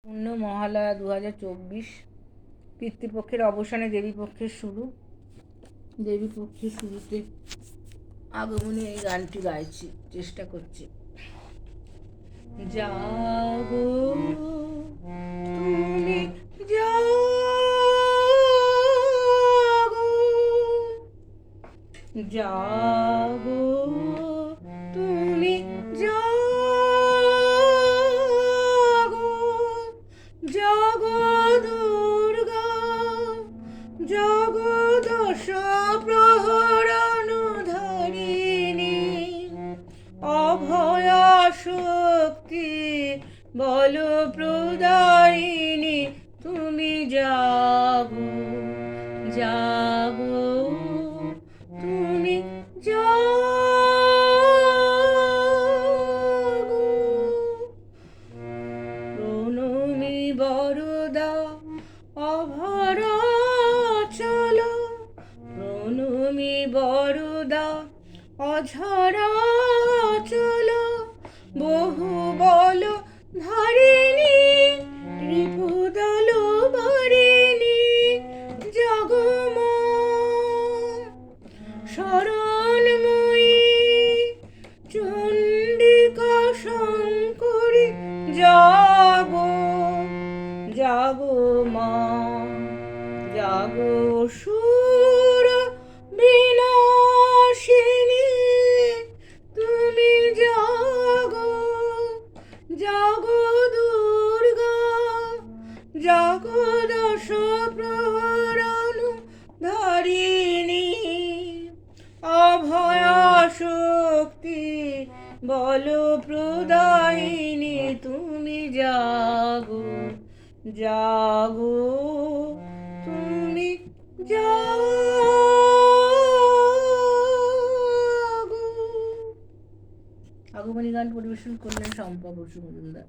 পূর্ণ মহালয়া 2024। পিতৃপক্ষের অবসানে দেবীপক্ষের শুরু। দেবীপক্ষের শুরুতে আগমনী এই গানটি গাইছি, চেষ্টা করছি। জাগো তুমি জাগো, জাগো তুমি জাগো, জাগো দুর্গা, জাগো দশ প্রহরণধারিণী, অভয়া শক্তি বল প্রদায়িনী, তুমি জাগো, জাগো তুমি জাগো। প্রণমী বরদা অভয়াচল, প্রণমী বরদা অঝরাচল, বহু বল ধারিণী, রিপুদল বারিণী, জাগমা শরণময়ী, চণ্ডিকা শঙ্করী, জাগো, জাগো মা, জাগো সুর বিনাশিনী, তুমি জাগো, জাগো দুর্গা, জাগো দশ প্রহরণধারিণী, অভয়া শক্তি বল প্রদায়িনী, তুমি জাগো, জাগো তুমি জাগো। আগমনী গান পরিবেশন করলেন শম্পা বসু মজুমদার।